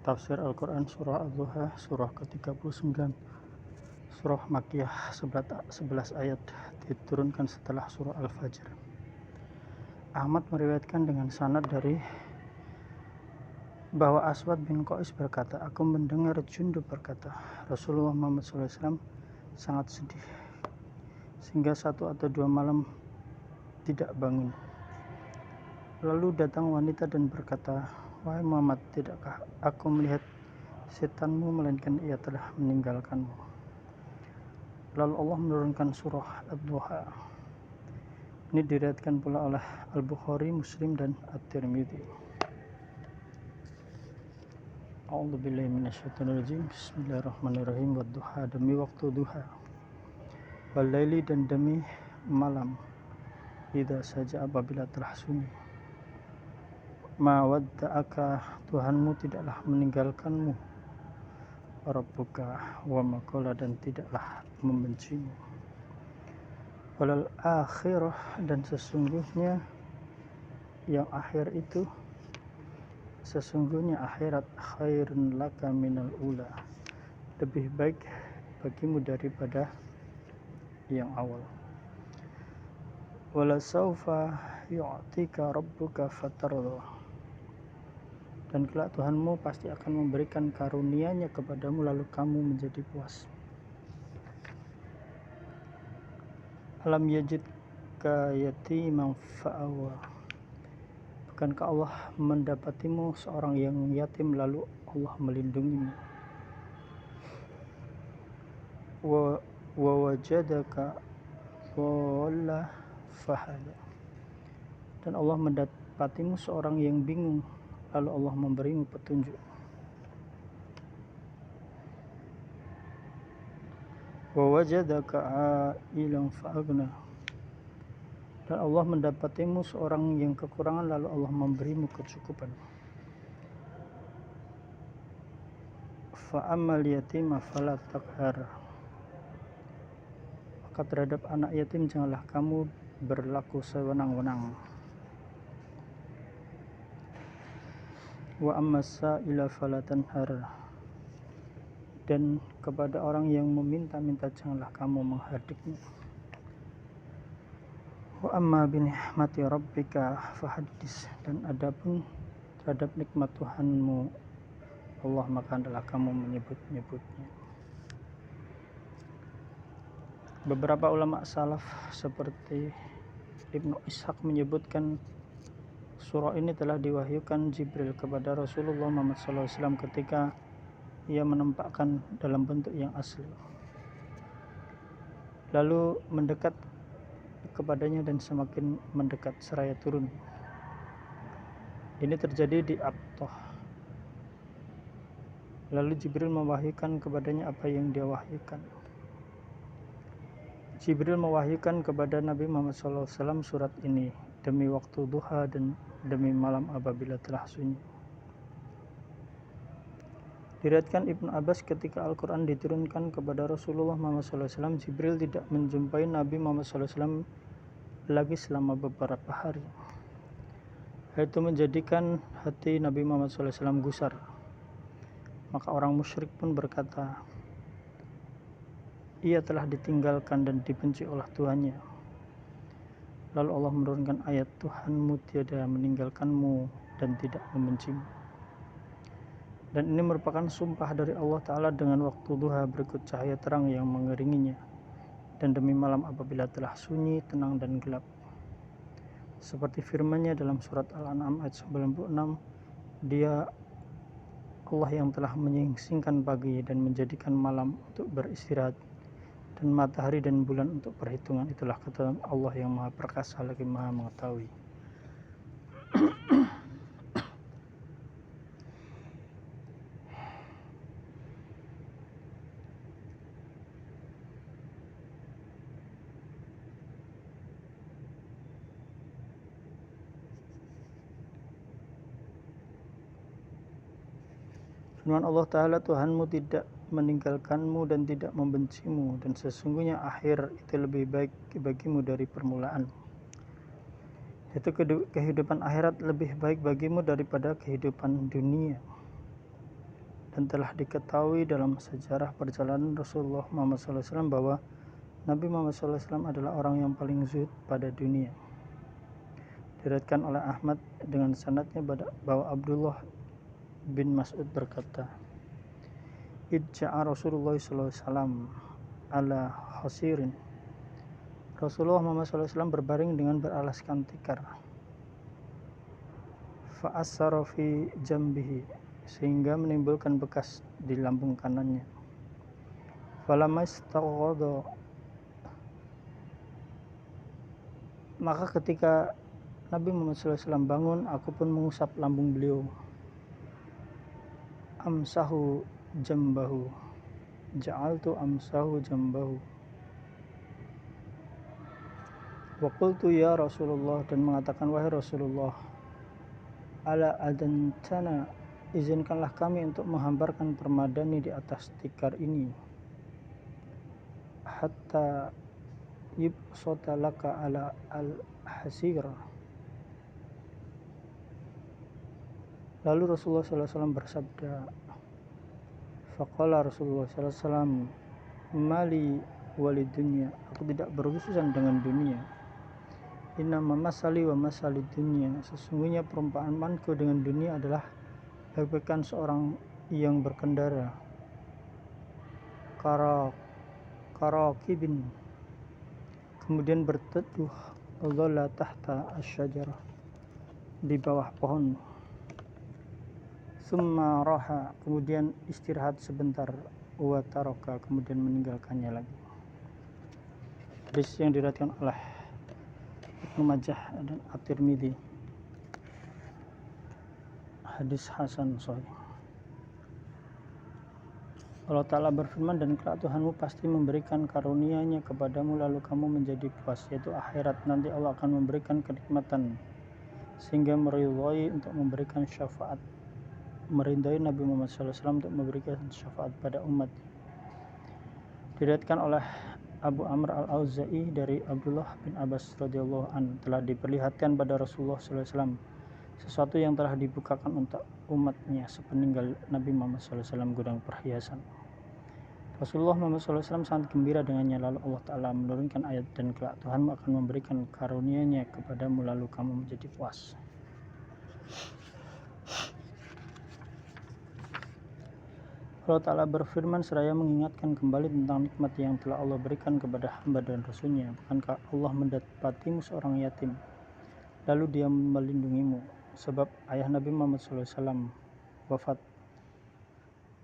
Tafsir Al-Quran Surah Ad-Duha, Surah ke-39, Surah Makkiyah, 11 ayat, diturunkan setelah Surah Al-Fajr. Ahmad meriwayatkan dengan sanad dari bahwa Aswad bin Qais berkata, aku mendengar Jundub berkata, Rasulullah Muhammad SAW sangat sedih, sehingga 1 atau 2 malam tidak bangun. Lalu datang wanita dan berkata, wahai Muhammad, tidakkah aku melihat setanmu, melainkan ia telah meninggalkanmu. Lalu Allah menurunkan surah Ad-Duha. Ini diriwayatkan pula oleh Al-Bukhari, Muslim, dan At-Tirmidzi. A'udzubillahi minasyaitonirrajim. Bismillahirrahmanirrahim. Wad-duha, demi waktu duha. Wal-laili, dan demi malam. Idza saja, apabila telah sunyi. Ma wadda'aka, Tuhanmu tidaklah meninggalkanmu. Rabbuka wa ma qala, dan tidaklah membencimu. Walal akhirah, dan sesungguhnya yang akhir itu, sesungguhnya akhirat, khairun laka minal ula, lebih baik bagimu daripada yang awal. Wala saufa yu'tika rabbuka fatardah, dan kelak Tuhanmu pasti akan memberikan karunia-Nya kepadamu lalu kamu menjadi puas. Alam yajidka yatiman fa'awa, bukankah Allah mendapatimu seorang yang yatim lalu Allah melindungimu. Wa wajadaka dhalla fahada, dan Allah mendapatimu seorang yang bingung lalu Allah memberimu petunjuk. Wa wajadaka a'ilan fa'agna, dan Allah mendapatimu seorang yang kekurangan lalu Allah memberimu kecukupan. Fa'ammal yatima fala taqhar, maka terhadap anak yatim janganlah kamu berlaku sewenang-wenang. Wa ammas sa'ila fala tanhar, dan kepada orang yang meminta-minta janganlah kamu menghardiknya. Wa amma bi ni'mati rabbika fahaddits, dan adapun terhadap nikmat Tuhanmu Allah maka hendaklah kamu menyebut-nyebutnya. Beberapa ulama salaf seperti Ibnu Ishaq menyebutkan surah ini telah diwahyukan Jibril kepada Rasulullah Muhammad SAW ketika ia menampakkan dalam bentuk yang asli, lalu mendekat kepadanya dan semakin mendekat seraya turun. Ini terjadi di Abtah. Lalu Jibril mewahyukan kepadanya apa yang dia wahyukan. Jibril mewahyukan kepada Nabi Muhammad SAW surat ini, demi waktu duha dan demi malam apabila telah sunyi. Diriwayatkan Ibnu Abbas ketika Al-Quran diturunkan kepada Rasulullah Muhammad SAW, Jibril tidak menjumpai Nabi Muhammad SAW lagi selama beberapa hari. Hal itu menjadikan hati Nabi Muhammad SAW gusar. Maka orang musyrik pun berkata, ia telah ditinggalkan dan dibenci oleh Tuhannya. Lalu Allah menurunkan ayat, Tuhanmu tiada meninggalkanmu dan tidak membencimu. Dan ini merupakan sumpah dari Allah Ta'ala dengan waktu duha berikut cahaya terang yang mengeringinya, dan demi malam apabila telah sunyi, tenang, dan gelap. Seperti firman-Nya dalam surat Al-An'am ayat 96, Dia Allah yang telah menyingsingkan pagi dan menjadikan malam untuk beristirahat, dan matahari dan bulan untuk perhitungan. Itulah kata Allah yang maha perkasa lagi maha mengetahui. Firman Allah Ta'ala, Tuhanmu tidak meninggalkanmu dan tidak membencimu, dan sesungguhnya akhir itu lebih baik bagimu dari permulaan. Itu kehidupan akhirat lebih baik bagimu daripada kehidupan dunia. Dan telah diketahui dalam sejarah perjalanan Rasulullah Muhammad SAW bahwa Nabi Muhammad SAW adalah orang yang paling zuhud pada dunia. Diriwayatkan oleh Ahmad dengan sanadnya bahwa Abdullah bin Mas'ud berkata, Idja'a Rasulullah SAW ala hasirin. Rasulullah Muhammad SAW berbaring dengan beralaskan tikar. Fa'assara fi jambihi, sehingga menimbulkan bekas di lambung kanannya. Falamma istaghadha, maka ketika Nabi Muhammad SAW bangun, aku pun mengusap lambung beliau. Amsahu jambahu, ja'altu amsahu jambahu. Wa qultu ya Rasulullah, dan mengatakan, wahai Rasulullah, ala adantana, izinkanlah kami untuk menghamparkan permadani di atas tikar ini, hatta yubsata laka ala al-hasir. Lalu Rasulullah SAW bersabda, faqala Rasulullah SAW, mali walid dunya, aku tidak berurusan dengan dunia. Innama masali wa masali dunya, sesungguhnya perumpamanku dengan dunia adalah bagaikan seorang yang berkendara karakibin, kemudian berteduh dhalla tahta asyajarah, di bawah pohon, summa raha, kemudian istirahat sebentar, wa taraka, kemudian meninggalkannya lagi. Hadis yang diriwayatkan oleh Ibnu Majah dan At-Tirmidzi, hadis hasan sahih. Allah Ta'ala berfirman, dan kelak Tuhanmu pasti memberikan karunia-Nya kepadamu lalu kamu menjadi puas, yaitu akhirat. Nanti Allah akan memberikan kenikmatan sehingga meridhai untuk memberikan syafaat, merindai Nabi Muhammad SAW untuk memberikan syafaat pada umat. Diriwayatkan oleh Abu Amr al-Auza'i dari Abdullah bin Abbas radhiyallahu an, telah diperlihatkan pada Rasulullah SAW sesuatu yang telah dibukakan untuk umatnya sepeninggal Nabi Muhammad SAW, gudang perhiasan. Rasulullah Muhammad SAW sangat gembira dengannya. Lalu Allah Ta'ala menurunkan ayat, dan kelak Tuhanmu akan memberikan karunia-Nya kepadamu lalu kamu menjadi puas. Allah Ta'ala berfirman seraya mengingatkan kembali tentang nikmat yang telah Allah berikan kepada hamba dan Rasul-Nya. Bukankah Allah mendapatimu seorang yatim, lalu Dia melindungimu? Sebab ayah Nabi Muhammad SAW wafat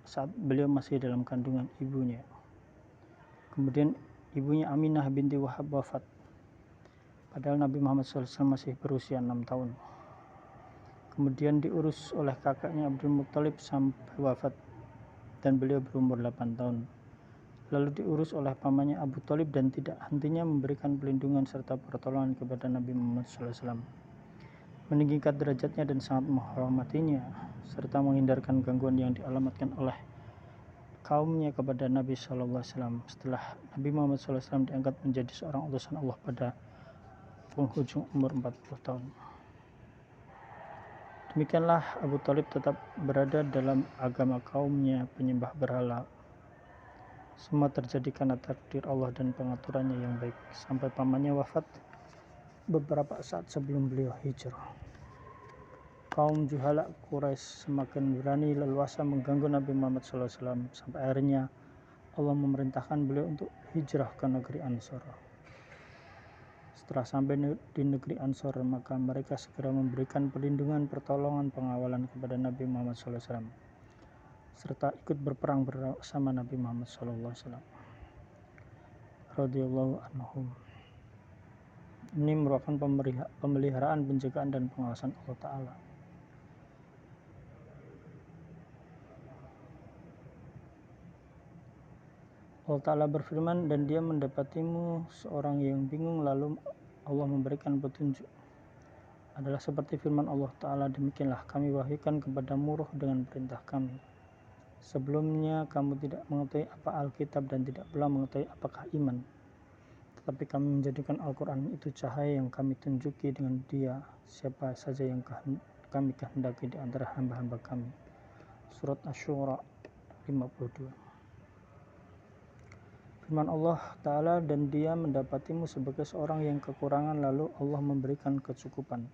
saat beliau masih dalam kandungan ibunya. Kemudian ibunya Aminah binti Wahab wafat, padahal Nabi Muhammad SAW masih berusia 6 tahun. Kemudian diurus oleh kakaknya Abdul Muttalib sampai wafat, dan beliau berumur 8 tahun. Lalu diurus oleh pamannya Abu Thalib dan tidak hentinya memberikan perlindungan serta pertolongan kepada Nabi Muhammad SAW, meninggikan derajatnya dan sangat menghormatinya, serta menghindarkan gangguan yang dialamatkan oleh kaumnya kepada Nabi SAW. Setelah Nabi Muhammad SAW diangkat menjadi seorang utusan Allah pada penghujung umur 40 tahun. Demikianlah Abu Thalib tetap berada dalam agama kaumnya penyembah berhala. Semua terjadi karena takdir Allah dan pengaturannya yang baik, sampai pamannya wafat beberapa saat sebelum beliau hijrah. Kaum juhala Quraisy semakin berani leluasa mengganggu Nabi Muhammad SAW, sampai akhirnya Allah memerintahkan beliau untuk hijrah ke negeri Ansor. Setelah sampai di negeri Ansor, maka mereka segera memberikan perlindungan, pertolongan, pengawalan kepada Nabi Muhammad SAW, serta ikut berperang bersama Nabi Muhammad SAW radhiyallahu anhum. Ini merupakan pemeliharaan, penjagaan, dan pengawasan Allah Ta'ala. Allah Ta'ala berfirman, dan Dia mendapatimu seorang yang bingung lalu Allah memberikan petunjuk. Adalah seperti firman Allah Ta'ala, demikianlah kami wahyukan kepadamu roh dengan perintah kami. Sebelumnya kamu tidak mengetahui apa Alkitab dan tidak pula mengetahui apakah iman. Tetapi kami menjadikan Al-Quran itu cahaya yang kami tunjuki dengan Dia siapa saja yang kami kehendaki di antara hamba-hamba kami. Surat Asy-Syura 52. Firman Allah Ta'ala, dan dia mendapatimu sebagai seorang yang kekurangan, lalu Allah memberikan kecukupan.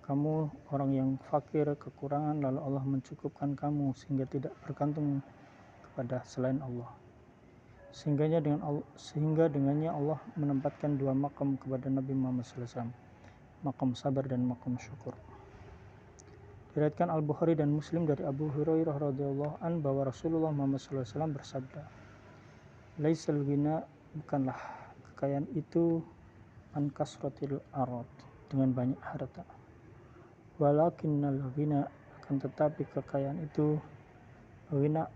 Kamu orang yang fakir, kekurangan, lalu Allah mencukupkan kamu sehingga tidak bergantung kepada selain Allah. Sehingga dengannya Allah menempatkan dua makam kepada Nabi Muhammad SAW, makam sabar dan makam syukur. Diriwayatkan Al-Bukhari dan Muslim dari Abu Hurairah radhiyallahu an bahwa Rasulullah Muhammad SAW bersabda, laisal ghina, bukanlah kekayaan itu, an kasratil arad, dengan banyak harta, walakinnal ghina, akan tetapi kekayaan itu, ghina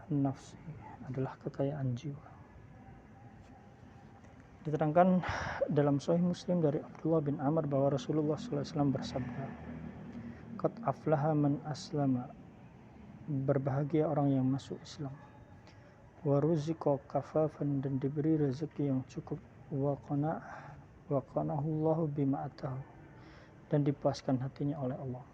an-nafsi, adalah kekayaan jiwa. Diterangkan dalam Sahih Muslim dari Abdullah bin Amr bahwa Rasulullah SAW bersabda, qad aflaha man aslama, berbahagia orang yang masuk Islam, wa ruziqa kafafan, dan diberi rezeki yang cukup, wa qanahullahu bima atahu, dan dipuaskan hatinya oleh Allah.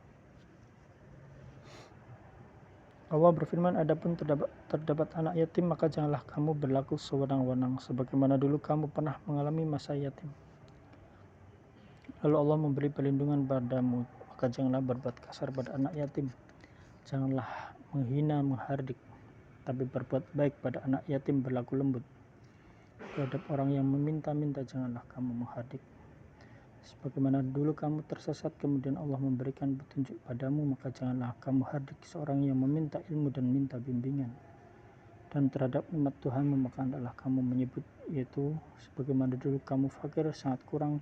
Allah berfirman, adapun terdapat anak yatim, maka janganlah kamu berlaku sewenang-wenang sebagaimana dulu kamu pernah mengalami masa yatim. Lalu Allah memberi perlindungan padamu, maka janganlah berbuat kasar pada anak yatim. Janganlah menghina, menghardik, tapi berbuat baik pada anak yatim, berlaku lembut. Terhadap orang yang meminta-minta, janganlah kamu menghardik. Sebagaimana dulu kamu tersesat, kemudian Allah memberikan petunjuk padamu, maka janganlah kamu hardik seorang yang meminta ilmu dan minta bimbingan. Dan terhadap nikmat Tuhanmu, maka hendaklah kamu menyebut, yaitu sebagaimana dulu kamu fakir, sangat kurang,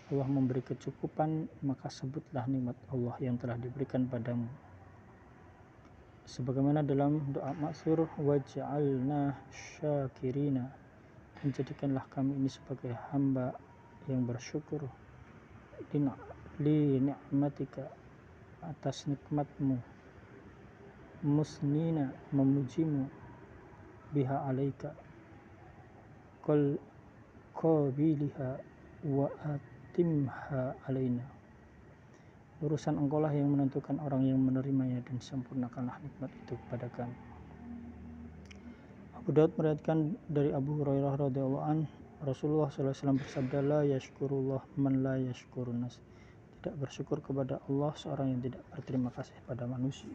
Allah memberi kecukupan, maka sebutlah nikmat Allah yang telah diberikan padamu. Sebagaimana dalam doa maksur, waj'alna syakirina, menjadikanlah kami ini sebagai hamba yang bersyukur, li ni'matika, atas nikmatmu, musnina, memujimu, biha alaika, qabiliha wa atimha alaina, urusan engkaulah yang menentukan orang yang menerimanya, dan sempurnakanlah nikmat itu kepada kami. Abu Daud meriwayatkan dari Abu Hurairah radhiyallahu an, Rasulullah SAW bersabda, la yashkurullah man la yashkurun nas, tidak bersyukur kepada Allah seorang yang tidak berterima kasih pada manusia.